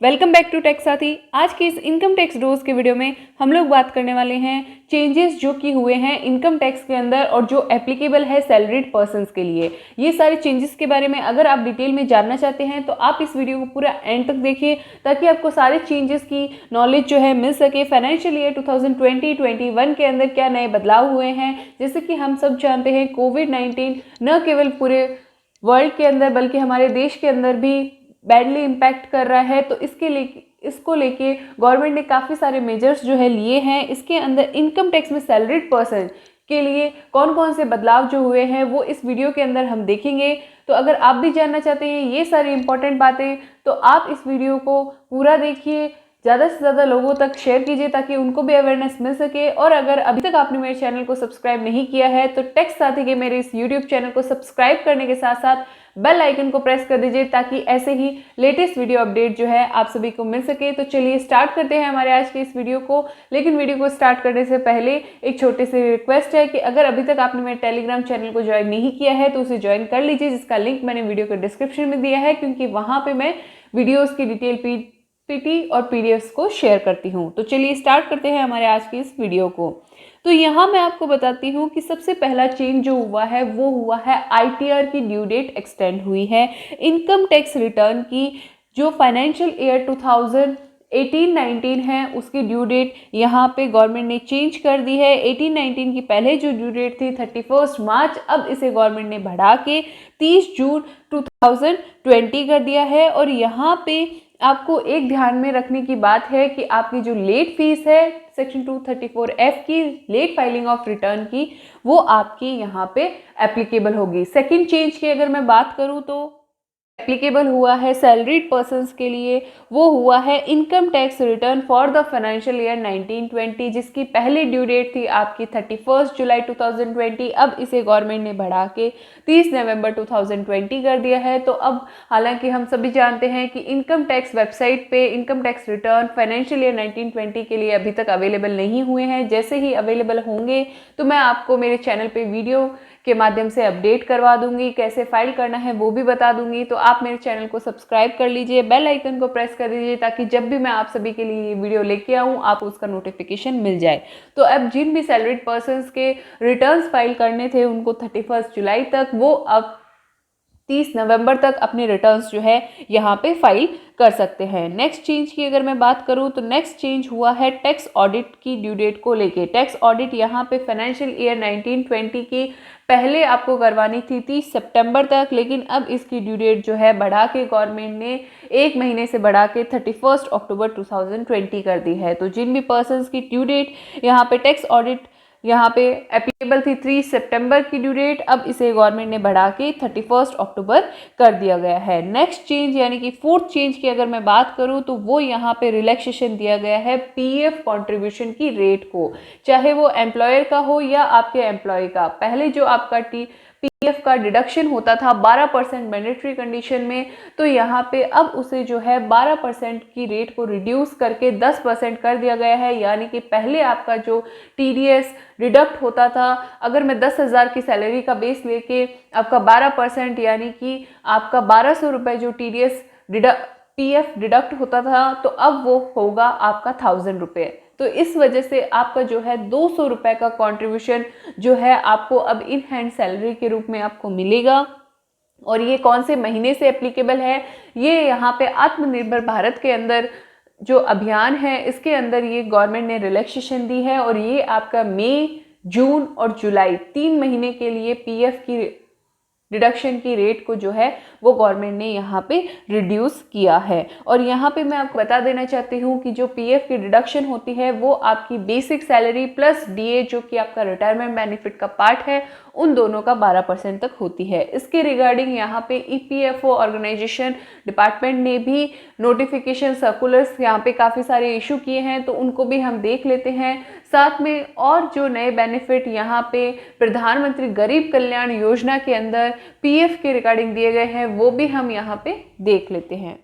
Welcome back to take साथी। आज की इस इनकम टैक्स डोज के वीडियो में हम लोग बात करने वाले हैं चेंजेस जो कि हुए हैं इनकम टैक्स के अंदर और जो एप्लीकेबल है सैलरीड पर्सन्स के लिए। ये सारे चेंजेस के बारे में अगर आप डिटेल में जानना चाहते हैं तो आप इस वीडियो को पूरा एंड तक देखिए ताकि आपको सारे चेंजेस की नॉलेज जो है मिल सके। फाइनेंशियल ईयर 2020-21 के अंदर क्या नए बदलाव हुए हैं, जैसे कि हम सब जानते हैं कोविड-19 न केवल पूरे वर्ल्ड के अंदर बल्कि हमारे देश के अंदर भी बैडली इम्पैक्ट कर रहा है। तो इसको लेके गवर्नमेंट ने काफ़ी सारे मेजर्स जो है लिए हैं। इसके अंदर इनकम टैक्स में सैलरीड पर्सन के लिए कौन कौन से बदलाव जो हुए हैं वो इस वीडियो के अंदर हम देखेंगे। तो अगर आप भी जानना चाहते हैं ये सारी इंपॉर्टेंट बातें तो आप इस वीडियो को पूरा देखिए, ज़्यादा से ज़्यादा लोगों तक शेयर कीजिए ताकि उनको भी अवेयरनेस मिल सके। और अगर अभी तक आपने मेरे चैनल को सब्सक्राइब नहीं किया है तो टैक्स साथी के मेरे इस यूट्यूब चैनल को सब्सक्राइब करने के साथ साथ बेल आइकन को प्रेस कर दीजिए ताकि ऐसे ही लेटेस्ट वीडियो अपडेट जो है आप सभी को मिल सके। तो चलिए स्टार्ट करते हैं हमारे आज के इस वीडियो को। लेकिन वीडियो को स्टार्ट करने से पहले एक छोटी सी रिक्वेस्ट है कि अगर अभी तक आपने मेरे टेलीग्राम चैनल को ज्वाइन नहीं किया है तो उसे ज्वाइन कर लीजिए, जिसका लिंक मैंने वीडियो के डिस्क्रिप्शन में दिया है, क्योंकि वहाँ पर मैं वीडियोज़ की डिटेल पीपीटी और पीडीएफ्स को शेयर करती हूँ। तो चलिए स्टार्ट करते हैं हमारे आज की इस वीडियो को। तो यहाँ मैं आपको बताती हूँ कि सबसे पहला चेंज जो हुआ है वो हुआ है आईटीआर की ड्यू डेट एक्सटेंड हुई है। इनकम टैक्स रिटर्न की जो फाइनेंशियल ईयर 2018-19 है उसकी ड्यू डेट यहाँ पे गवर्नमेंट ने चेंज कर दी है। 18-19 की पहले जो ड्यू डेट थी 31 मार्च, अब इसे गवर्नमेंट ने बढ़ा के 30 जून 2020 कर दिया है। और यहाँ पे आपको एक ध्यान में रखने की बात है कि आपकी जो लेट फीस है सेक्शन 234F की लेट फाइलिंग ऑफ रिटर्न की, वो आपकी यहाँ पे एप्लीकेबल होगी। सेकंड चेंज की अगर मैं बात करूँ तो एप्लीकेबल हुआ है सैलरीड पर्सन्स के लिए, वो हुआ है income tax return for the financial year 1920, जिसकी पहली ड्यू डेट थी आपकी 31 जुलाई 2020। अब इसे गवर्नमेंट ने बढ़ा के 30 नवंबर 2020 कर दिया है। तो अब हालांकि हम सभी जानते हैं कि इनकम टैक्स वेबसाइट पे income tax return financial year 1920 के लिए अभी तक अवेलेबल नहीं हुए हैं। जैसे ही अवेलेबल होंगे तो मैं आपको मेरे चैनल पे वीडियो के माध्यम से अपडेट करवा दूंगी, कैसे फाइल करना है वो भी बता दूंगी। तो आप मेरे चैनल को सब्सक्राइब कर लीजिए, बेल आइकन को प्रेस कर दीजिए ताकि जब भी मैं आप सभी के लिए ये वीडियो लेके आऊँ आप उसका नोटिफिकेशन मिल जाए। तो अब जिन भी सैलरीड पर्सन्स के रिटर्न्स फाइल करने थे उनको 31 जुलाई तक, वो अब 30 नवंबर तक अपने रिटर्न्स जो है यहाँ पे फाइल कर सकते हैं। नेक्स्ट चेंज की अगर मैं बात करूँ तो नेक्स्ट चेंज हुआ है टैक्स ऑडिट की ड्यू डेट को लेके। टैक्स ऑडिट यहाँ पे फाइनेंशियल ईयर 1920 की पहले आपको करवानी थी 30 सितंबर तक, लेकिन अब इसकी ड्यू डेट जो है बढ़ा के गवर्नमेंट ने एक महीने से बढ़ा के 31 अक्टूबर 2020 कर दी है। तो जिन भी पर्सन्स की ड्यू डेट यहाँ पे टैक्स ऑडिट यहाँ पे एप्लीकेबल थी 3 सितंबर की ड्यू डेट, अब इसे गवर्नमेंट ने बढ़ा के 31 अक्टूबर कर दिया गया है। नेक्स्ट चेंज यानी कि फोर्थ चेंज की अगर मैं बात करूँ तो वो यहाँ पे रिलैक्सेशन दिया गया है पीएफ कंट्रीब्यूशन की रेट को, चाहे वो एम्प्लॉयर का हो या आपके एम्प्लॉय का। पहले जो आपका पीएफ का डिडक्शन होता था 12% मैंडेटरी कंडीशन में, तो यहाँ पे अब उसे जो है 12% की रेट को रिड्यूस करके 10% कर दिया गया है। यानी कि पहले आपका जो टीडीएस डिडक्ट होता था, अगर मैं 10,000 की सैलरी का बेस लेके आपका 12% यानी कि आपका 1200 रुपये जो टीडीएस पीएफ डिडक्ट होता था, तो अब वो होगा आपका 1000 रुपये। तो इस वजह से आपका जो है 200 रुपये का कंट्रीब्यूशन जो है आपको अब इन हैंड सैलरी के रूप में आपको मिलेगा। और ये कौन से महीने से एप्लीकेबल है, ये यहाँ पे आत्मनिर्भर भारत के अंदर जो अभियान है इसके अंदर ये गवर्नमेंट ने रिलैक्सेशन दी है। और ये आपका मई, जून और जुलाई 3 महीने के लिए पीएफ की डिडक्शन की रेट को जो है वो गवर्नमेंट ने यहाँ पे रिड्यूस किया है। और यहाँ पे मैं आपको बता देना चाहती हूँ कि जो पीएफ की डिडक्शन होती है वो आपकी बेसिक सैलरी प्लस डीए जो कि आपका रिटायरमेंट बेनिफिट का पार्ट है, उन दोनों का 12% तक होती है। इसके रिगार्डिंग यहाँ पे ईपीएफओ ऑर्गेनाइजेशन डिपार्टमेंट ने भी नोटिफिकेशन सर्कुलर्स यहाँ पे काफ़ी सारे इशू किए हैं, तो उनको भी हम देख लेते हैं। साथ में और जो नए बेनिफिट यहाँ पे प्रधानमंत्री गरीब कल्याण योजना के अंदर पीएफ के रिगार्डिंग दिए गए हैं वो भी हम यहाँ पे देख लेते हैं।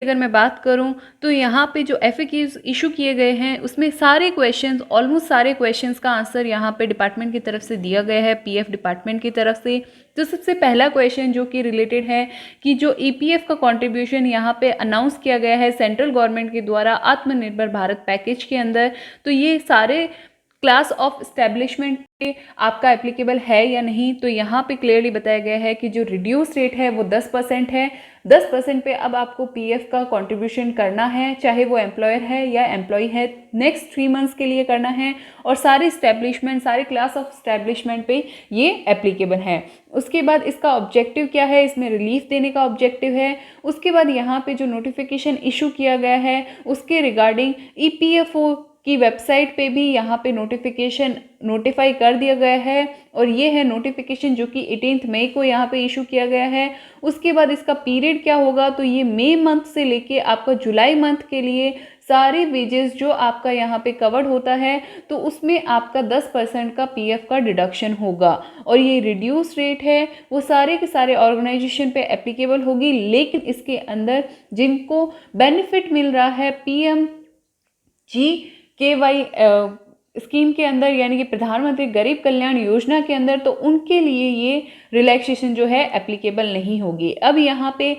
अगर मैं बात करूं तो यहाँ पे जो FAQs इशू किए गए हैं उसमें सारे क्वेश्चंस, ऑलमोस्ट सारे क्वेश्चंस का आंसर यहाँ पे डिपार्टमेंट की तरफ से दिया गया है, PF डिपार्टमेंट की तरफ से। तो सबसे पहला क्वेश्चन जो कि रिलेटेड है कि जो EPF का कंट्रीब्यूशन यहाँ पे अनाउंस किया गया है सेंट्रल गवर्नमेंट के द्वारा आत्मनिर्भर भारत पैकेज के अंदर, तो ये सारे क्लास ऑफ इस्टेब्लिशमेंट पे आपका एप्लीकेबल है या नहीं। तो यहाँ पे क्लियरली बताया गया है कि जो रिड्यूस रेट है वो 10% है। 10% पे अब आपको PF का कंट्रीब्यूशन करना है, चाहे वो एम्प्लॉयर है या एम्प्लॉय है, नेक्स्ट 3 मंथ्स के लिए करना है, और सारे इस्टेब्लिशमेंट, सारे क्लास ऑफ इस्टेब्लिशमेंट पे ये एप्लीकेबल है। उसके बाद इसका ऑब्जेक्टिव क्या है, इसमें रिलीफ देने का ऑब्जेक्टिव है। उसके बाद यहाँ पे जो नोटिफिकेशन इशू किया गया है उसके रिगार्डिंग EPFO की वेबसाइट पे भी यहाँ पे नोटिफिकेशन नोटिफाई कर दिया गया है, और ये है नोटिफिकेशन जो कि 18 मई को यहाँ पे इशू किया गया है। उसके बाद इसका पीरियड क्या होगा, तो ये मई मंथ से लेके आपका जुलाई मंथ के लिए सारे वेजेस जो आपका यहाँ पे कवर्ड होता है तो उसमें आपका 10% का PF का डिडक्शन होगा। और ये रिड्यूस रेट है वो सारे के सारे ऑर्गेनाइजेशन पे एप्लीकेबल होगी, लेकिन इसके अंदर जिनको बेनिफिट मिल रहा है PMGKY स्कीम के अंदर, यानी कि प्रधानमंत्री गरीब कल्याण योजना के अंदर, तो उनके लिए ये रिलैक्सेशन जो है एप्लीकेबल नहीं होगी। अब यहाँ पे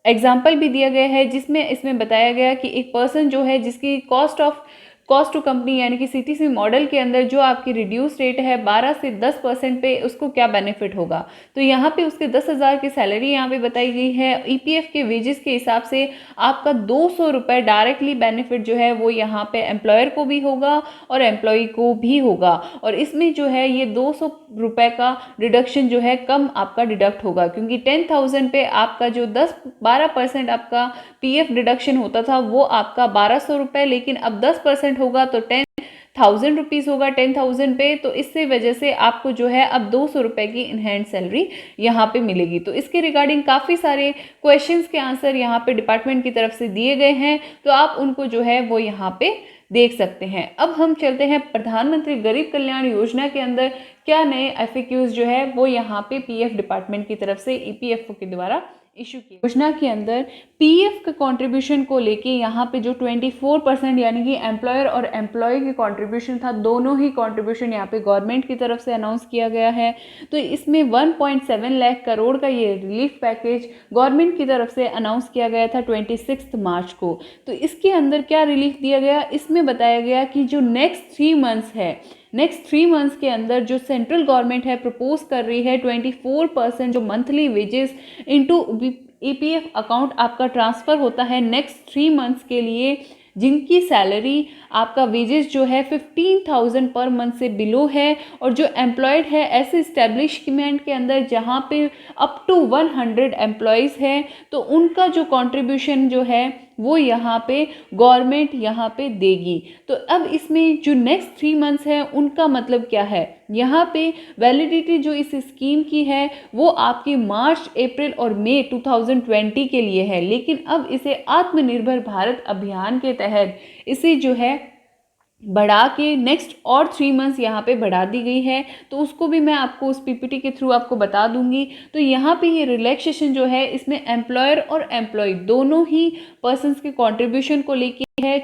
एग्जाम्पल भी दिया गया है जिसमें इसमें बताया गया कि एक पर्सन जो है जिसकी कॉस्ट टू कंपनी यानी कि CTC मॉडल के अंदर जो आपकी रिड्यूस रेट है 12 से 10% पे, उसको क्या बेनिफिट होगा। तो यहाँ पे उसके 10,000 की सैलरी यहाँ पे बताई गई है। EPF के वेजेस के हिसाब से आपका 200 रुपये डायरेक्टली बेनिफिट जो है वो यहाँ पे एम्प्लॉयर को भी होगा और एम्प्लॉय को भी होगा। और इसमें जो है ये 200 रुपये का डिडक्शन जो है कम आपका डिडक्ट होगा, क्योंकि 10,000 पे आपका जो 12% आपका PF डिडक्शन होता था वो आपका 1200 रुपये, लेकिन अब 10% होगा तो 10,000 रुपीज़ होगा 10,000 पे। तो इससे वजह से आपको जो है अब 200 रुपये की इन हैंड सैलरी यहाँ पे मिलेगी। तो इसके रिगार्डिंग काफ़ी सारे क्वेश्चंस के आंसर यहाँ पे डिपार्टमेंट की तरफ से दिए गए हैं, तो आप उनको जो है वो यहाँ पे देख सकते हैं। अब हम चलते हैं प्रधानमंत्री गरीब कल्याण योजना के अंदर क्या नए FAQs जो है वो यहाँ पे PF डिपार्टमेंट की तरफ से EPFO के द्वारा इशू की। योजना के अंदर PF का कंट्रीब्यूशन को लेके यहाँ पे जो 24% यानी कि एम्प्लॉयर और एम्प्लॉय की कंट्रीब्यूशन था, दोनों ही कंट्रीब्यूशन यहाँ पे गवर्नमेंट की तरफ से अनाउंस किया गया है। तो इसमें 1.7 लाख करोड़ का ये रिलीफ पैकेज गवर्नमेंट की तरफ से अनाउंस किया गया था 26 मार्च को। तो इसके अंदर क्या रिलीफ दिया गया, इसमें बताया गया कि जो नेक्स्ट 3 मंथ्स के अंदर जो सेंट्रल गवर्नमेंट है प्रपोज कर रही है 24% जो monthly wages into EPF account आपका ट्रांसफ़र होता है नेक्स्ट 3 मंथ्स के लिए, जिनकी सैलरी आपका वेजेस जो है 15,000 पर मंथ से बिलो है, और जो एम्प्लॉयड है ऐसे इस्टेब्लिशमेंट के अंदर जहाँ पे अप टू 100 एम्प्लॉयज़ हैं, तो उनका जो कंट्रीब्यूशन जो है वो यहाँ पे गवर्नमेंट यहाँ पे देगी। तो अब इसमें जो नेक्स्ट 3 मंथ्स है उनका मतलब क्या है, यहाँ पे वैलिडिटी जो इस स्कीम की है वो आपकी मार्च, अप्रैल और मई 2020 के लिए है, लेकिन अब इसे आत्मनिर्भर भारत अभियान के तहत इसे जो है बढ़ा के नेक्स्ट और 3 मंथ्स यहाँ पे बढ़ा दी गई है। तो उसको भी मैं आपको उस PPT के थ्रू आपको बता दूंगी। तो यहाँ पे ये रिलैक्सेशन जो है इसमें एम्प्लॉयर और एम्प्लॉय दोनों ही पर्सन्स के कंट्रीब्यूशन को लेके है।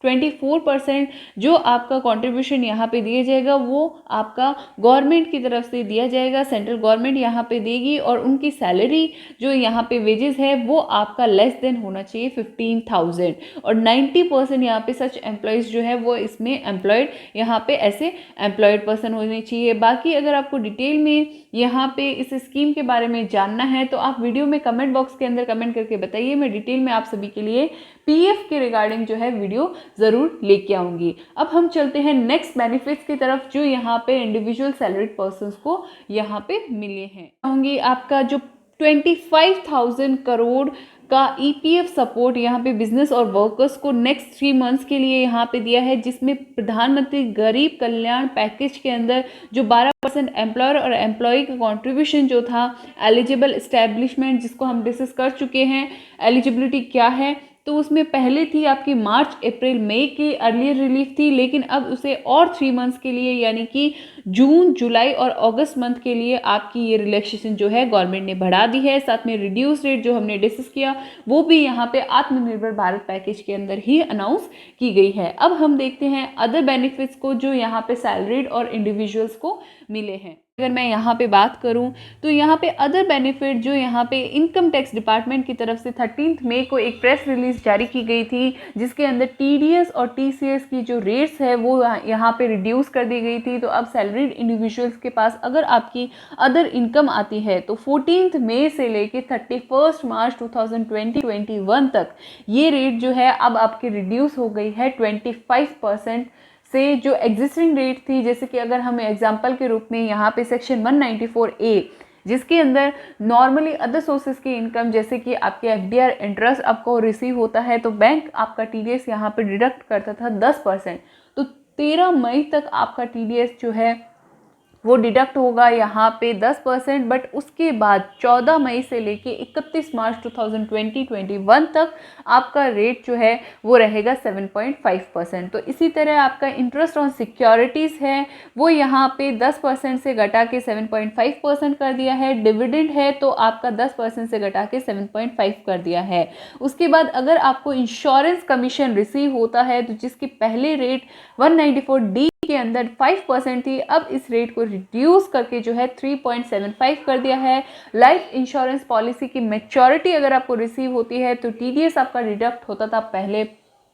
24% जो आपका कंट्रीब्यूशन यहाँ पे दिया जाएगा वो आपका गवर्नमेंट की तरफ से दिया जाएगा, सेंट्रल गवर्नमेंट यहाँ पे देगी, और उनकी सैलरी जो यहाँ पे वेजेस है वो आपका लेस देन होना चाहिए 15,000, और 90% यहाँ पे सच एम्प्लॉयज़ जो है वो इसमें एम्प्लॉयड यहाँ पे ऐसे एम्प्लॉयड पर्सन होने चाहिए। बाकी अगर आपको डिटेल में यहाँ पे इस स्कीम के बारे में जानना है तो आप वीडियो में कमेंट बॉक्स के अंदर कमेंट करके बताइए, मैं डिटेल में आप सभी के लिए PF के रिगार्डिंग जो है वीडियो ज़रूर लेके आऊँगी। अब हम चलते हैं नेक्स्ट बेनिफिट्स की तरफ जो यहाँ पे इंडिविजुअल सैलरीड पर्सन्स को यहाँ पे मिले हैं। चाहूँगी आपका जो 25,000 करोड़ का EPF सपोर्ट यहाँ पे बिजनेस और वर्कर्स को नेक्स्ट 3 मंथ्स के लिए यहाँ पे दिया है, जिसमें प्रधानमंत्री गरीब कल्याण पैकेज के अंदर जो 12% एम्प्लॉयर और एम्प्लॉय का कंट्रीब्यूशन जो था एलिजिबल इस्टेब्लिशमेंट, जिसको हम डिस्कस कर चुके हैं एलिजिबिलिटी क्या है, तो उसमें पहले थी आपकी मार्च अप्रैल मई की अर्लियर रिलीफ थी, लेकिन अब उसे और 3 मंथ्स के लिए यानी कि जून जुलाई और अगस्त मंथ के लिए आपकी ये रिलैक्सेशन जो है गवर्नमेंट ने बढ़ा दी है। साथ में रिड्यूस रेट जो हमने डिस्कस किया वो भी यहाँ पे आत्मनिर्भर भारत पैकेज के अंदर ही अनाउंस की गई है। अब हम देखते हैं अदर बेनिफिट्स को जो यहाँ पे सैलरीड और इंडिविजुअल्स को मिले हैं। अगर मैं यहाँ पे बात करूँ तो यहाँ पे अदर बेनिफिट जो यहाँ पे इनकम टैक्स डिपार्टमेंट की तरफ से 13 मई को एक प्रेस रिलीज जारी की गई थी, जिसके अंदर टीडीएस और टीसीएस की जो रेट्स है वो यहाँ पे रिड्यूस कर दी गई थी। तो अब सैलरीड इंडिविजुअल्स के पास अगर आपकी अदर इनकम आती है तो 14 मई से लेके 31 मार्च 2021 तक ये रेट जो है अब आपकी रिड्यूस हो गई है 25% से। जो एग्जिस्टिंग रेट थी, जैसे कि अगर हम एग्जांपल के रूप में यहाँ पे सेक्शन 194A जिसके अंदर नॉर्मली अदर सोर्सेज की इनकम जैसे कि आपके एफडीआर इंटरेस्ट आपको रिसीव होता है तो बैंक आपका टीडीएस यहाँ पे डिडक्ट करता था 10%। तो 13 मई तक आपका टीडीएस जो है वो डिडक्ट होगा यहाँ पे 10%, बट उसके बाद 14 मई से लेके 31 मार्च 2021 तक आपका रेट जो है वो रहेगा 7.5%। तो इसी तरह आपका इंटरेस्ट ऑन सिक्योरिटीज़ है वो यहाँ पे 10% से घटा के 7.5% कर दिया है। डिविडेंड है तो आपका 10% से घटा के 7.5 कर दिया है। उसके बाद अगर आपको इंश्योरेंस कमीशन रिसीव होता है तो जिसकी पहले रेट 194D के अंदर 5% थी, अब इस रेट को रिड्यूस करके जो है 3.75 कर दिया है। लाइफ इंश्योरेंस पॉलिसी की मैच्योरिटी अगर आपको रिसीव होती है तो टीडीएस आपका डिडक्ट होता था पहले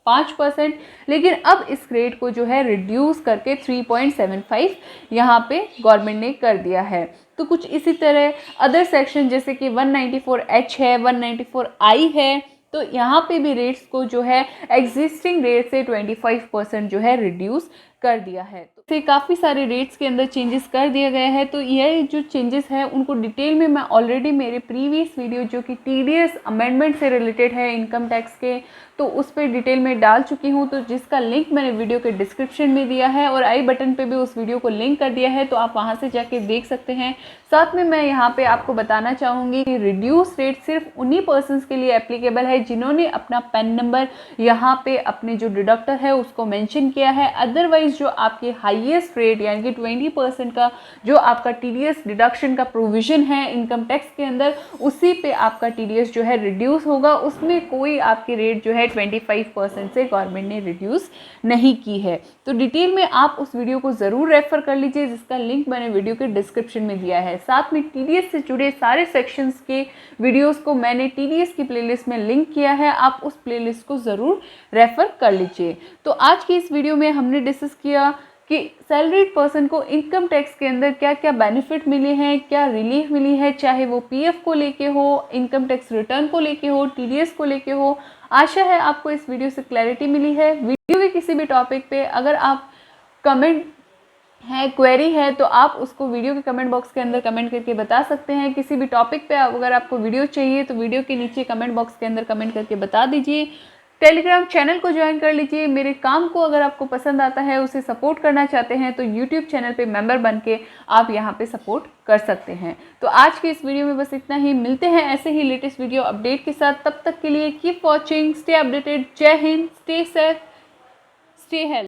5%, लेकिन अब इस रेट को जो है रिड्यूस करके 3.75 यहाँ पे गवर्नमेंट ने कर दिया है। तो कुछ इसी तरह अदर सेक्शन जैसे कि 194H है, 194I है, तो यहाँ पे भी रेट्स को जो है एग्जिस्टिंग रेट से 25% जो है रिड्यूस कर दिया है। तो काफ़ी सारे रेट्स के अंदर चेंजेस कर दिया गया है। तो ये जो चेंजेस है उनको डिटेल में मैं ऑलरेडी मेरे प्रीवियस वीडियो जो कि टीडीएस अमेंडमेंट से रिलेटेड है इनकम टैक्स के, तो उस पर डिटेल में डाल चुकी हूँ, तो जिसका लिंक मैंने वीडियो के डिस्क्रिप्शन में दिया है और आई बटन पे भी उस वीडियो को लिंक कर दिया है, तो आप वहाँ से जाके देख सकते हैं। साथ में मैं यहाँ पे आपको बताना चाहूँगी कि रिड्यूस रेट सिर्फ उन्हीं पर्सनस के लिए एप्लीकेबल है जिन्होंने अपना पैन नंबर यहाँ पे अपने जो डिडक्टर है उसको मेंशन किया है। अदरवाइज जो आपके हाईएस्ट रेट यानी कि 20% का जो आपका टीडीएस डिडक्शन का प्रोविजन है इनकम टैक्स के अंदर, उसी पे आपका टीडीएस जो है रिड्यूस होगा। उसमें कोई आपकी रेट जो है 25% से गवर्नमेंट ने रिड्यूस नहीं की है। तो डिटेल में आप उस वीडियो को ज़रूर रेफर कर लीजिए जिसका लिंक मैंने वीडियो के डिस्क्रिप्शन में दिया है। साथ में टीडीएस से जुड़े सारे सेक्शंस के वीडियोस को मैंने टीडीएस की प्लेलिस्ट में लिंक किया है, आप उस प्लेलिस्ट को ज़रूर रेफर कर लीजिए। तो आज की इस वीडियो में हमने डिस्कस किया कि सैलरीड पर्सन को इनकम टैक्स के अंदर क्या क्या बेनिफिट मिले हैं, क्या रिलीफ मिली है, चाहे वो पीएफ को लेके हो, इनकम टैक्स रिटर्न को लेके हो, टीडीएस को लेके हो। आशा है आपको इस वीडियो से क्लैरिटी मिली है। वीडियो के किसी भी टॉपिक पे अगर आप कमेंट है, क्वेरी है, तो आप उसको वीडियो के कमेंट बॉक्स के अंदर कमेंट करके बता सकते हैं। किसी भी टॉपिक पे अगर आपको वीडियो चाहिए तो वीडियो के नीचे कमेंट बॉक्स के अंदर कमेंट करके बता दीजिए। टेलीग्राम चैनल को ज्वाइन कर लीजिए। मेरे काम को अगर आपको पसंद आता है, उसे सपोर्ट करना चाहते हैं तो यूट्यूब चैनल पे मेंबर बन के आप यहाँ पे सपोर्ट कर सकते हैं। तो आज की इस वीडियो में बस इतना ही। मिलते हैं ऐसे ही लेटेस्ट वीडियो अपडेट के साथ। तब तक के लिए keep watching, stay updated. Jai Hind, stay safe, stay health.